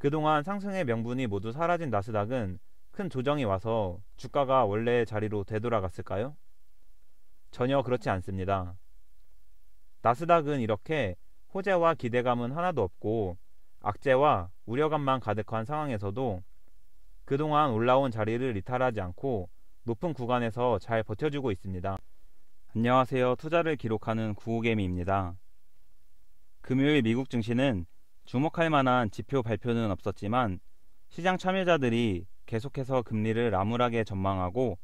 그동안 상승의 명분이 모두 사라진 나스닥은 큰 조정이 와서 주가가 원래의 자리로 되돌아갔을까요? 전혀 그렇지 않습니다. 나스닥은 이렇게 호재와 기대감은 하나도 없고 악재와 우려감만 가득한 상황에서도 그동안 올라온 자리를 이탈하지 않고 높은 구간에서 잘 버텨주고 있습니다. 안녕하세요. 투자를 기록하는 구호개미입니다. 금요일 미국 증시는 주목할 만한 지표 발표는 없었지만 시장 참여자들이 계속해서 금리를 암울하게 전망하고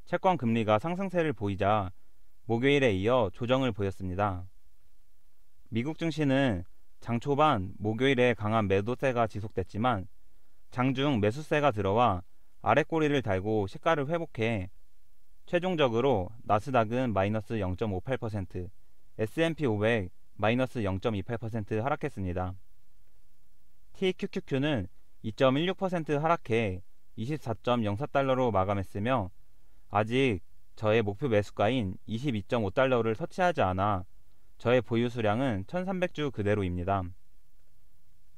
채권 금리가 상승세를 보이자 목요일에 이어 조정을 보였습니다. 미국 증시는 장 초반 목요일에 강한 매도세가 지속됐지만 장중 매수세가 들어와 아랫꼬리를 달고 시가를 회복해 최종적으로 나스닥은 마이너스 0.58%, S&P 500 마이너스 0.28% 하락했습니다. TQQQ는 2.16% 하락해 24.04달러로 마감했으며 아직 저의 목표 매수가인 22.5달러를 터치하지 않아 저의 보유 수량은 1300주 그대로입니다.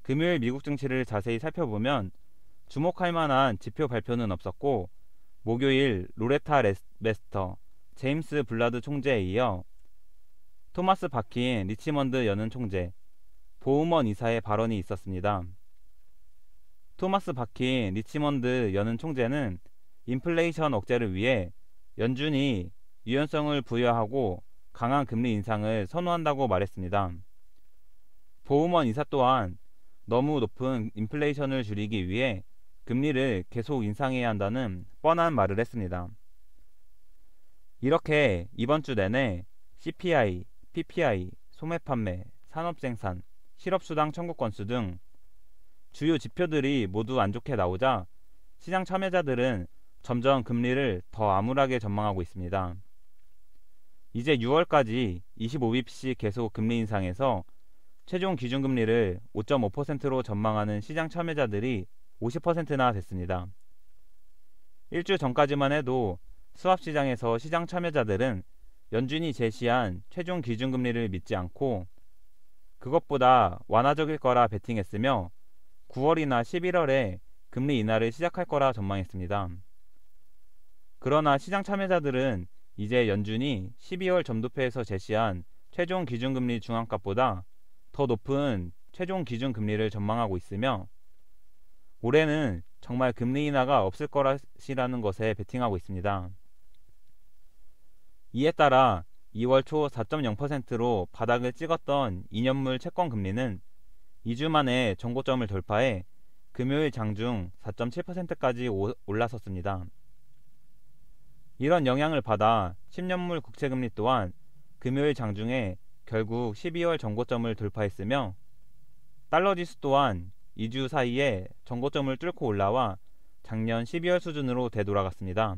금요일 미국 증시를 자세히 살펴보면 주목할 만한 지표 발표는 없었고 목요일 로레타 메스터, 제임스 블라드 총재에 이어 토마스 바킨 리치먼드 연은 총재, 보우먼 이사의 발언이 있었습니다. 토마스 바킨 리치먼드 연은 총재는 인플레이션 억제를 위해 연준이 유연성을 부여하고 강한 금리 인상을 선호한다고 말했습니다. 보우먼 이사 또한 너무 높은 인플레이션을 줄이기 위해 금리를 계속 인상해야 한다는 뻔한 말을 했습니다. 이렇게 이번 주 내내 CPI, PPI, 소매 판매, 산업생산, 실업수당 청구 건수 등 주요 지표들이 모두 안 좋게 나오자 시장 참여자들은 점점 금리를 더 암울하게 전망하고 있습니다. 이제 6월까지 25bp씩 계속 금리 인상해서 최종 기준금리를 5.5%로 전망하는 시장 참여자들이 50%나 됐습니다. 일주 전까지만 해도 수합시장에서 시장 참여자들은 연준이 제시한 최종 기준금리를 믿지 않고 그것보다 완화적일 거라 베팅했으며 9월이나 11월에 금리 인하를 시작할 거라 전망했습니다. 그러나 시장 참여자들은 이제 연준이 12월 점도표에서 제시한 최종 기준금리 중앙값보다 더 높은 최종 기준금리를 전망하고 있으며 올해는 정말 금리 인하가 없을 것이라는 것에 베팅하고 있습니다. 이에 따라 2월 초 4.0%로 바닥을 찍었던 2년물 채권 금리는 2주 만에 정고점을 돌파해 금요일 장중 4.7%까지 올라섰습니다. 이런 영향을 받아 10년물 국채금리 또한 금요일 장중에 결국 12월 정고점을 돌파했으며 달러지수 또한 2주 사이에 정고점을 뚫고 올라와 작년 12월 수준으로 되돌아갔습니다.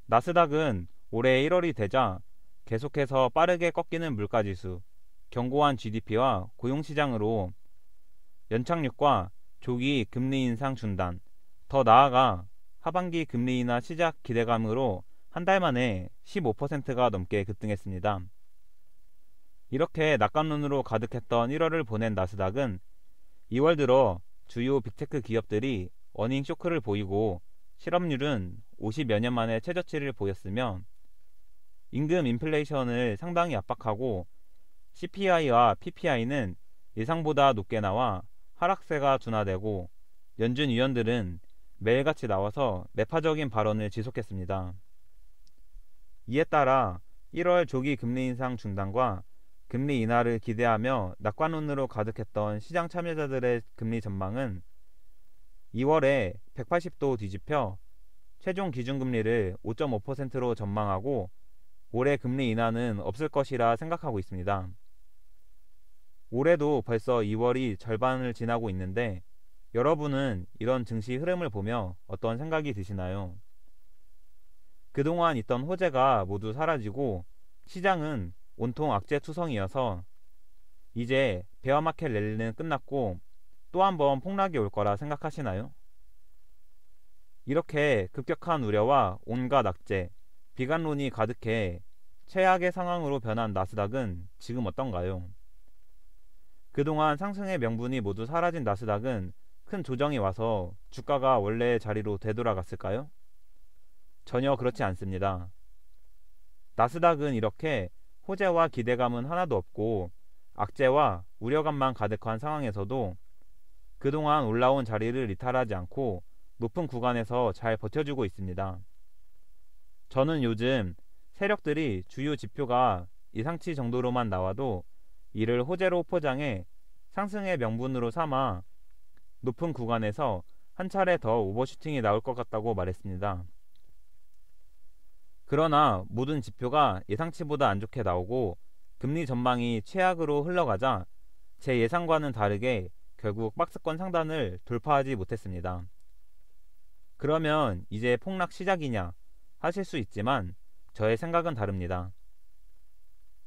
나스닥은 올해 1월이 되자 계속해서 빠르게 꺾이는 물가지수, 견고한 GDP와 고용시장으로 연착륙과 조기 금리 인상 중단, 더 나아가 하반기 금리 인하 시작 기대감으로 한 달 만에 15%가 넘게 급등했습니다. 이렇게 낙관론으로 가득했던 1월을 보낸 나스닥은 2월 들어 주요 빅테크 기업들이 어닝 쇼크를 보이고 실업률은 50여 년 만에 최저치를 보였으며 임금 인플레이션을 상당히 압박하고 CPI와 PPI는 예상보다 높게 나와 하락세가 둔화되고 연준 위원들은 매일같이 나와서 매파적인 발언을 지속했습니다. 이에 따라 1월 조기 금리 인상 중단과 금리 인하를 기대하며 낙관론으로 가득했던 시장 참여자들의 금리 전망은 2월에 180도 뒤집혀 최종 기준금리를 5.5%로 전망하고 올해 금리 인하는 없을 것이라 생각하고 있습니다. 올해도 벌써 2월이 절반을 지나고 있는데 여러분은 이런 증시 흐름을 보며 어떤 생각이 드시나요? 그동안 있던 호재가 모두 사라지고 시장은 온통 악재투성이어서 이제 베어마켓 랠리는 끝났고 또 한 번 폭락이 올 거라 생각하시나요? 이렇게 급격한 우려와 온갖 악재, 비관론이 가득해 최악의 상황으로 변한 나스닥은 지금 어떤가요? 그동안 상승의 명분이 모두 사라진 나스닥은 큰 조정이 와서 주가가 원래의 자리로 되돌아갔을까요? 전혀 그렇지 않습니다. 나스닥은 이렇게 호재와 기대감은 하나도 없고 악재와 우려감만 가득한 상황에서도 그동안 올라온 자리를 이탈하지 않고 높은 구간에서 잘 버텨주고 있습니다. 저는 요즘 세력들이 주요 지표가 예상치 정도로만 나와도 이를 호재로 포장해 상승의 명분으로 삼아 높은 구간에서 한 차례 더 오버슈팅이 나올 것 같다고 말했습니다. 그러나 모든 지표가 예상치보다 안 좋게 나오고 금리 전망이 최악으로 흘러가자 제 예상과는 다르게 결국 박스권 상단을 돌파하지 못했습니다. 그러면 이제 폭락 시작이냐 하실 수 있지만 저의 생각은 다릅니다.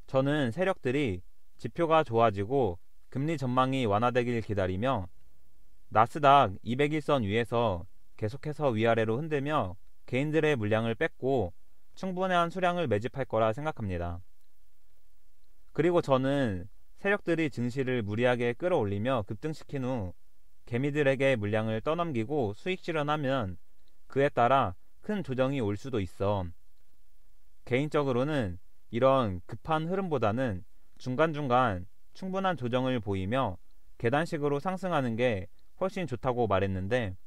저는 세력들이 지표가 좋아지고 금리 전망이 완화되길 기다리며 나스닥 200일선 위에서 계속해서 위아래로 흔들며 개인들의 물량을 뺏고 충분한 수량을 매집할 거라 생각합니다. 그리고 저는 세력들이 증시를 무리하게 끌어올리며 급등시킨 후 개미들에게 물량을 떠넘기고 수익 실현하면 그에 따라 큰 조정이 올 수도 있어 개인적으로는 이런 급한 흐름보다는 중간중간 충분한 조정을 보이며 계단식으로 상승하는 게 훨씬 좋다고 말했는데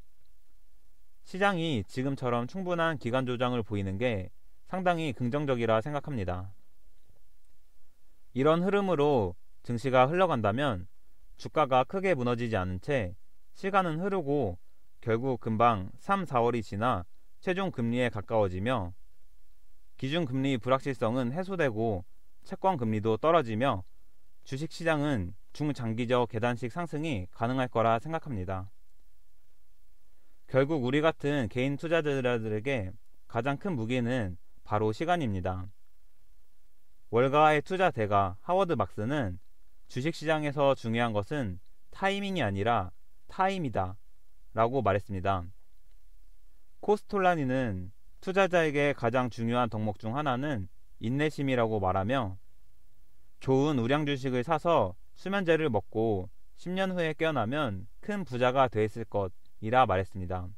시장이 지금처럼 충분한 기간 조정을 보이는 게 상당히 긍정적이라 생각합니다. 이런 흐름으로 증시가 흘러간다면 주가가 크게 무너지지 않은 채 시간은 흐르고 결국 금방 3, 4월이 지나 최종 금리에 가까워지며 기준금리 불확실성은 해소되고 채권금리도 떨어지며 주식시장은 중장기적 계단식 상승이 가능할 거라 생각합니다. 결국 우리 같은 개인 투자자들에게 가장 큰 무기는 바로 시간입니다. 월가의 투자 대가 하워드 막스는 주식시장에서 중요한 것은 타이밍이 아니라 타임이다 라고 말했습니다. 코스톨라니는 투자자에게 가장 중요한 덕목 중 하나는 인내심이라고 말하며 좋은 우량 주식을 사서 수면제를 먹고 10년 후에 깨어나면 큰 부자가 되었을 것이라 말했습니다.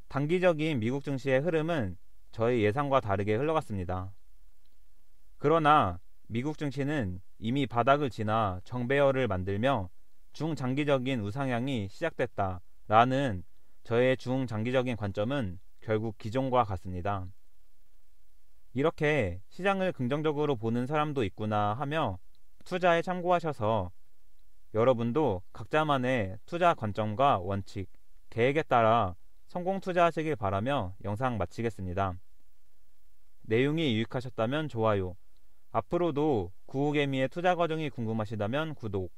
단기적인 미국 증시의 흐름은 저의 예상과 다르게 흘러갔습니다. 그러나 미국 증시는 이미 바닥을 지나 정배열을 만들며 중장기적인 우상향이 시작됐다라는 저의 중장기적인 관점은 결국 기존과 같습니다. 이렇게 시장을 긍정적으로 보는 사람도 있구나 하며 투자에 참고하셔서 여러분도 각자만의 투자 관점과 원칙, 계획에 따라 성공 투자하시길 바라며 영상 마치겠습니다. 내용이 유익하셨다면 좋아요, 앞으로도 구호개미의 투자 과정이 궁금하시다면 구독,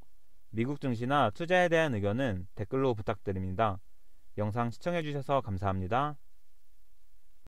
미국 증시나 투자에 대한 의견은 댓글로 부탁드립니다. 영상 시청해주셔서 감사합니다.